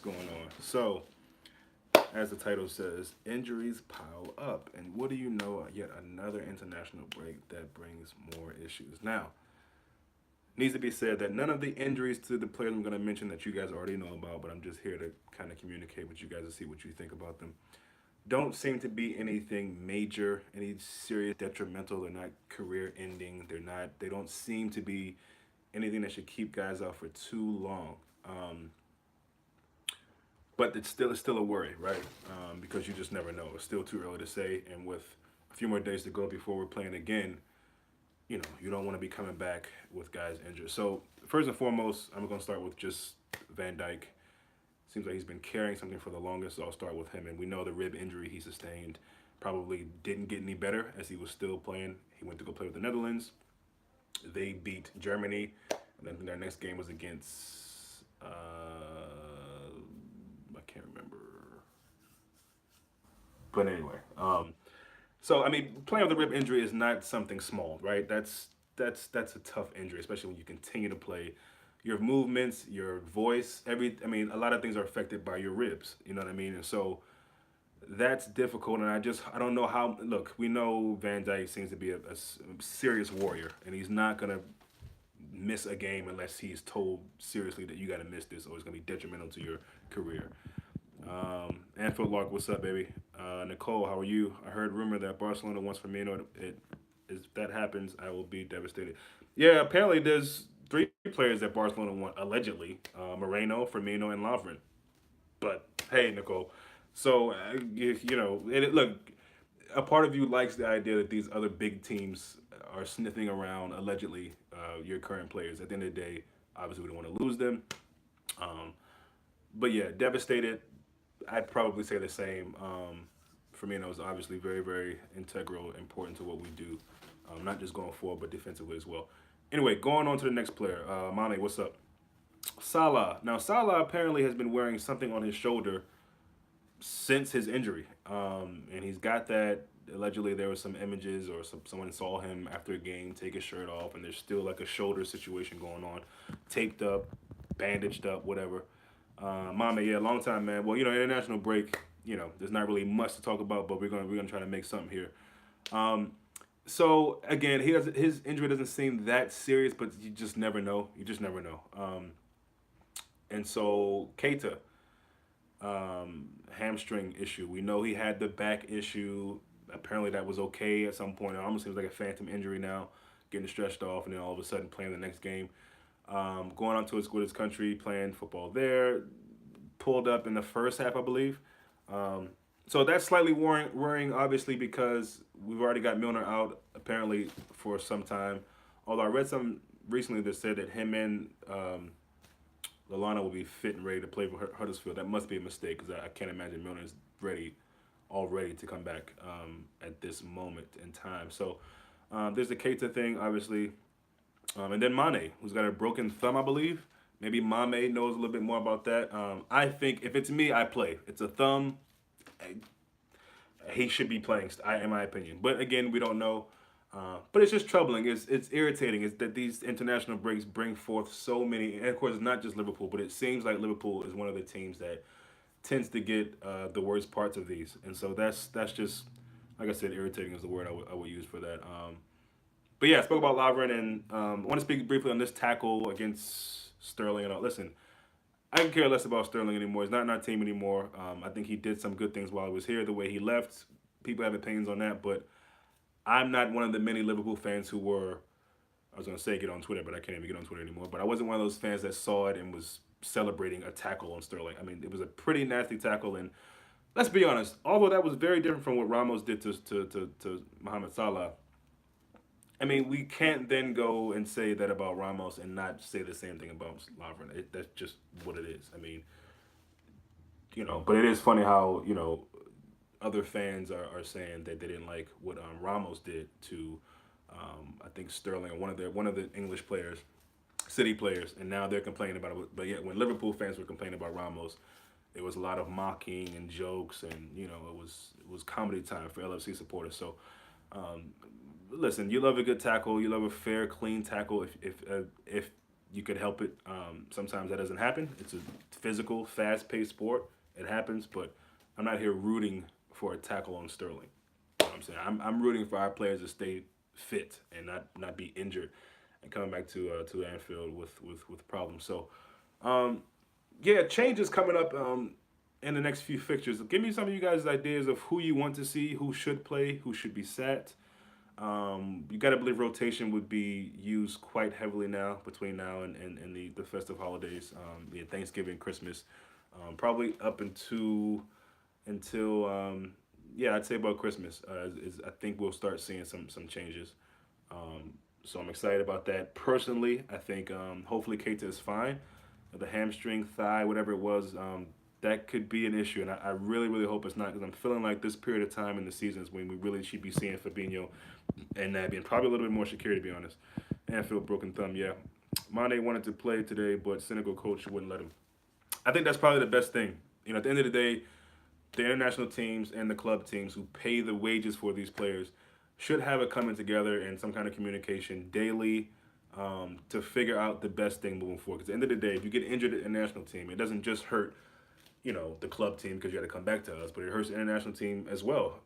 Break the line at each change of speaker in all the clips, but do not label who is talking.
going on? So, as the title says, injuries pile up. And what do you know? Yet another international break that brings more issues. Now, needs to be said that none of the injuries to the players I'm going to mention that you guys already know about, but I'm just here to kind of communicate with you guys to see what you think about them, don't seem to be anything major, any serious detrimental. They're not career ending. They don't seem to be anything that should keep guys out for too long. But it's still a worry, right? Because you just never know. It's still too early to say, and with a few more days to go before we're playing again, you don't want to be coming back with guys injured. So first and foremost, I'm going to start with just Van Dyke. Seems like he's been carrying something for the longest, so I'll start with him. And we know the rib injury he sustained probably didn't get any better as he was still playing. He went to go play with the Netherlands. They beat Germany, and then their next game was against I can't remember. But anyway, so I mean, playing with a rib injury is not something small, right? That's a tough injury, especially when you continue to play. Your movements, your voice, I mean, a lot of things are affected by your ribs. You know what I mean? And so that's difficult. And I don't know how. Look, we know Van Dyke seems to be a serious warrior, and he's not gonna miss a game unless he's told seriously that you got to miss this or it's going to be detrimental to your career. Anfield Lark, what's up, baby? Nicole, how are you? I heard rumor that Barcelona wants Firmino. If that happens, I will be devastated. Yeah, apparently there's three players that Barcelona want allegedly: Moreno, Firmino, and Lovren. But hey, Nicole. So look, a part of you likes the idea that these other big teams are sniffing around allegedly your current players. At the end of the day, obviously we don't want to lose them. Um, but yeah, devastated. I'd probably say the same. Firmino is obviously very, very integral, important to what we do, not just going forward, but defensively as well. Anyway, going on to the next player. Mane, what's up? Salah. Now, Salah apparently has been wearing something on his shoulder since his injury. And he's got that. Allegedly, there was some images or someone saw him after a game take his shirt off, and there's still like a shoulder situation going on, taped up, bandaged up, whatever. Mama, yeah, long time, man. Well, international break. There's not really much to talk about, but we're gonna try to make something here. Um, so again, his injury doesn't seem that serious, but you just never know. You just never know. And so Keita, hamstring issue. We know he had the back issue. Apparently that was okay at some point. It almost seems like a phantom injury now, getting stretched off, and then all of a sudden playing the next game. Going on to with his country, playing football there. Pulled up in the first half, I believe. So that's slightly worrying, obviously, because we've already got Milner out apparently for some time. Although I read some recently that said that him and Lallana will be fit and ready to play for Huddersfield. That must be a mistake because I can't imagine Milner is already to come back at this moment in time. So there's the Keita thing, obviously. And then Mane, who's got a broken thumb, I believe. Maybe Mame knows a little bit more about that. I think if it's me, I play. It's a thumb. He should be playing, in my opinion. But again, we don't know. But it's just troubling. It's irritating. Is that these international breaks bring forth so many, and of course, it's not just Liverpool, but it seems like Liverpool is one of the teams that tends to get the worst parts of these, and so that's just like I said, irritating is the word I would use for that. But yeah, I spoke about Lovren, and I want to speak briefly on this tackle against Sterling. And all. Listen, I can care less about Sterling anymore. He's not in our team anymore. I think he did some good things while he was here. The way he left, people have opinions on that, but I'm not one of the many Liverpool fans who were. I was gonna say get on Twitter, but I can't even get on Twitter anymore. But I wasn't one of those fans that saw it and was celebrating a tackle on Sterling. I mean, it was a pretty nasty tackle, and let's be honest. Although that was very different from what Ramos did to Mohamed Salah, I mean, we can't then go and say that about Ramos and not say the same thing about Lovren. That's just what it is. I mean, but it is funny how other fans are saying that they didn't like what Ramos did to I think Sterling or one of the English players, City players, and now they're complaining about it. But yet, when Liverpool fans were complaining about Ramos, there was a lot of mocking and jokes, and it was comedy time for LFC supporters. So listen, you love a good tackle. You love a fair, clean tackle. If you could help it. Sometimes that doesn't happen. It's a physical, fast-paced sport. It happens, but I'm not here rooting for a tackle on Sterling. You know what I'm saying? I'm rooting for our players to stay fit and not be injured and coming back to Anfield with problems. So yeah, changes coming up in the next few fixtures. Give me some of you guys' ideas of who you want to see, who should play, who should be sat. You got to believe rotation would be used quite heavily now between now and the festive holidays, yeah, Thanksgiving, Christmas, probably up until yeah, I'd say about Christmas. I think we'll start seeing some changes. So I'm excited about that. Personally, I think hopefully Keita is fine. The hamstring, thigh, whatever it was, that could be an issue, and I really hope it's not because I'm feeling like this period of time in the season is when we really should be seeing Fabinho and Naby, and probably a little bit more Shaqiri to be honest. Anfield broken thumb, yeah. Mane wanted to play today, but Senegal coach wouldn't let him. I think that's probably the best thing. You know, at the end of the day, the international teams and the club teams who pay the wages for these players should have a coming together and some kind of communication daily to figure out the best thing moving forward. Because at the end of the day, if you get injured at a national team, it doesn't just hurt, you know, the club team because you got to come back to us, but it hurts the international team as well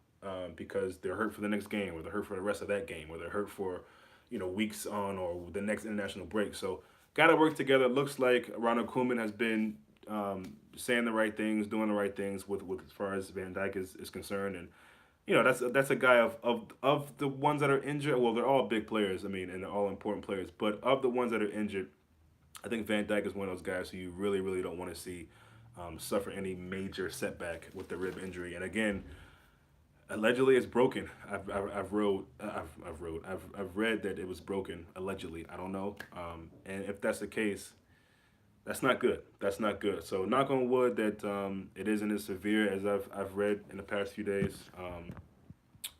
because they're hurt for the next game or they're hurt for the rest of that game or they're hurt for, you know, weeks on or the next international break. So got to work together. It looks like Ronald Koeman has been saying the right things, doing the right things with as far as Van Dijk is concerned, and you know that's a guy of the ones that are injured. Well, they're all big players. I mean, and they're all important players. But of the ones that are injured, I think Van Dijk is one of those guys who you really don't want to see suffer any major setback with the rib injury. And again, allegedly it's broken. I've read that it was broken allegedly. I don't know. And if that's the case, that's not good. That's not good. So knock on wood that it isn't as severe as I've read in the past few days,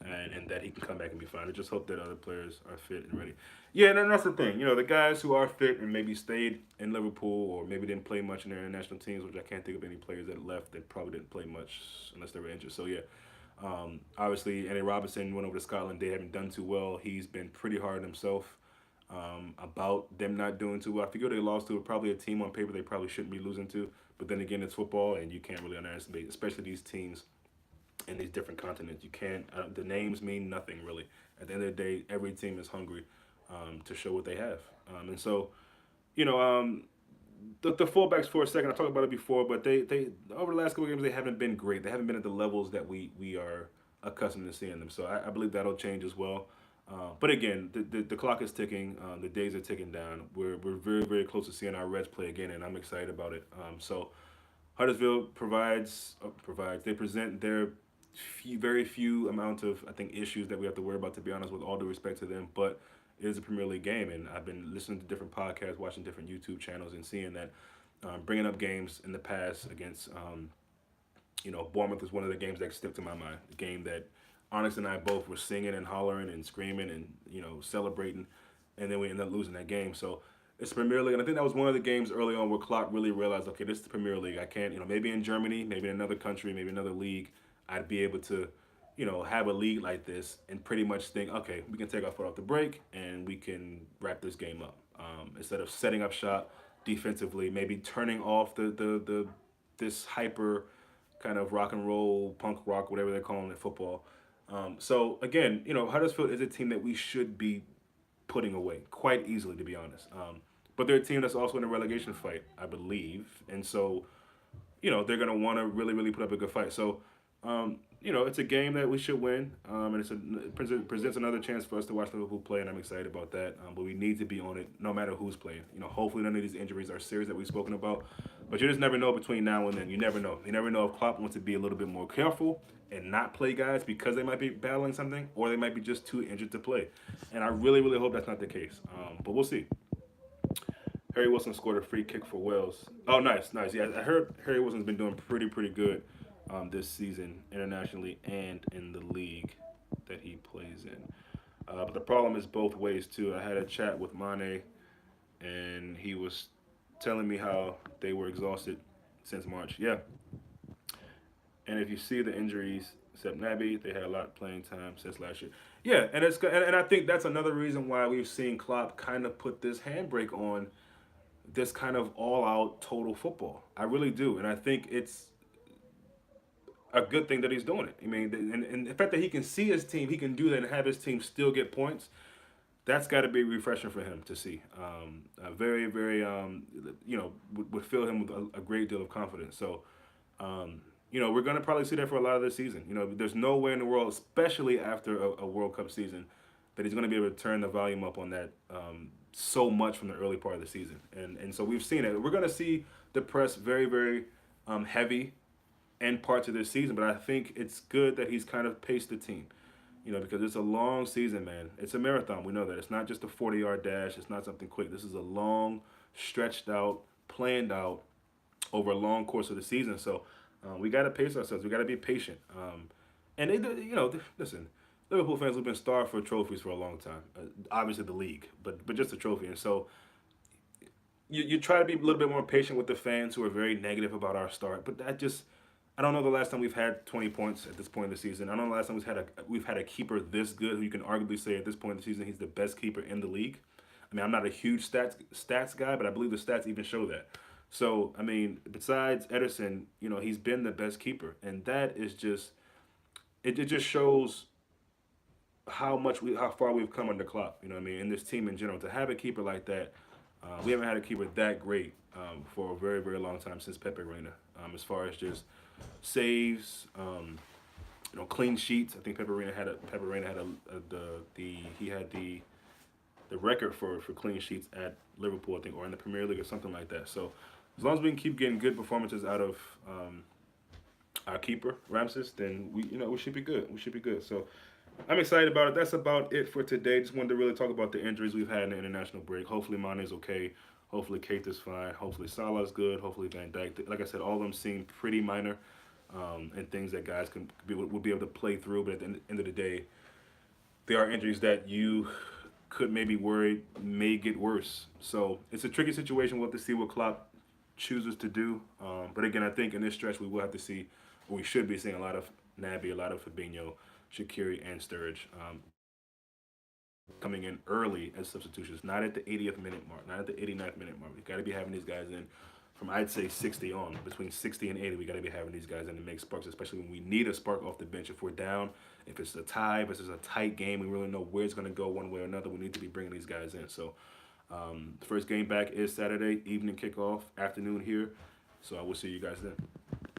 and that he can come back and be fine. I just hope that other players are fit and ready. Yeah, and that's the thing. You know, the guys who are fit and maybe stayed in Liverpool or maybe didn't play much in their international teams, which I can't think of any players that left that probably didn't play much unless they were injured. So yeah, obviously Andy Robinson went over to Scotland. They haven't done too well. He's been pretty hard on himself about them not doing too well. I figure they lost to probably a team on paper they probably shouldn't be losing to. But then again, it's football, and you can't really underestimate, especially these teams in these different continents. You can't. The names mean nothing really. At the end of the day, every team is hungry to show what they have, and so you know. The fullbacks for a second. I talked about it before, but they over the last couple of games they haven't been great. They haven't been at the levels that we are accustomed to seeing them. So I believe that'll change as well. But again, the clock is ticking. The days are ticking down. We're very close to seeing our Reds play again, and I'm excited about it. So Huddersfield provides. They present their very few amount of I think issues that we have to worry about. To be honest, with all due respect to them, but it is a Premier League game, and I've been listening to different podcasts, watching different YouTube channels, and seeing that bringing up games in the past against you know, Bournemouth was one of the games that stick to my mind. The game that Onyx and I both were singing and hollering and screaming and, you know, celebrating, and then we ended up losing that game. So it's Premier League, and I think that was one of the games early on where Klopp really realized, okay, this is the Premier League. I can't, you know, maybe in Germany, maybe in another country, maybe another league, I'd be able to, you know, have a league like this and pretty much think, okay, we can take our foot off the brake and we can wrap this game up. Instead of setting up shop defensively, maybe turning off the this hyper kind of rock and roll, punk rock, whatever they're calling it, football. So again, you know, Huddersfield is a team that we should be putting away quite easily, to be honest. But they're a team that's also in a relegation fight, I believe, and so you know they're gonna want to really put up a good fight. So you know, it's a game that we should win, and it presents another chance for us to watch Liverpool play, and I'm excited about that. But we need to be on it, no matter who's playing. You know, hopefully none of these injuries are serious that we've spoken about, but you just never know between now and then. You never know. You never know if Klopp wants to be a little bit more careful and not play guys because they might be battling something, or they might be just too injured to play. And I really hope that's not the case. But we'll see. Harry Wilson scored a free kick for Wales. Oh, nice. Yeah, I heard Harry Wilson's been doing pretty good this season internationally and in the league that he plays in. But the problem is both ways too. I had a chat with Mane, and he was telling me how they were exhausted since March. Yeah, and if you see the injuries, except Naby, they had a lot of playing time since last year. Yeah, and I think that's another reason why we've seen Klopp kind of put this handbrake on this kind of all-out total football. I really do, and I think it's a good thing that he's doing it. I mean, and the fact that he can see his team, he can do that and have his team still get points. That's got to be refreshing for him to see. Very, very, would fill him with a great deal of confidence. So, we're going to probably see that for a lot of this season. There's no way in the world, especially after a World Cup season, that he's going to be able to turn the volume up on that so much from the early part of the season. And so we've seen it. We're going to see the press very, very heavy in parts of this season, but I think it's good that he's kind of paced the team. Because it's a long season, man. It's a marathon. We know that. It's not just a 40-yard dash. It's not something quick. This is a long, stretched out, planned out over a long course of the season. So we got to pace ourselves. We got to be patient. And listen, Liverpool fans have been starved for trophies for a long time. Obviously the league, but just a trophy. And so you try to be a little bit more patient with the fans who are very negative about our start. But I don't know the last time we've had 20 points at this point in the season. I don't know the last time we've had a keeper this good who you can arguably say at this point in the season he's the best keeper in the league. I mean, I'm not a huge stats guy, but I believe the stats even show that. So, I mean, besides Ederson, he's been the best keeper, and that is just it just shows how far we've come under Klopp. You know what I mean? And this team in general, to have a keeper like that, we haven't had a keeper that great for a very, very long time since Pepe Reina. As far as just saves, clean sheets. I think Pepe Reina had the record for clean sheets at Liverpool, I think, or in the Premier League or something like that. So as long as we can keep getting good performances out of our keeper Ramses, then we should be good. We should be good. So I'm excited about it. That's about it for today. Just wanted to really talk about the injuries we've had in the international break. Hopefully Mane's okay. Hopefully Keita's fine. Hopefully Salah's good. Hopefully Van Dijk. Like I said, all of them seem pretty minor and things that guys will be able to play through. But at the end of the day, there are injuries that you could maybe worry may get worse. So it's a tricky situation. We'll have to see what Klopp chooses to do. But again, I think in this stretch we will have to see, or we should be seeing a lot of Naby, a lot of Fabinho, Shaqiri, and Sturridge coming in early as substitutions, not at the 80th minute mark, not at the 89th minute mark. We got to be having these guys in from, I'd say, 60 on. Between 60 and 80, we got to be having these guys in to make sparks, especially when we need a spark off the bench. If we're down, if it's a tie, if it's a tight game, we really know where it's going to go one way or another. We need to be bringing these guys in. So the first game back is Saturday, evening kickoff, afternoon here. So I will see you guys then.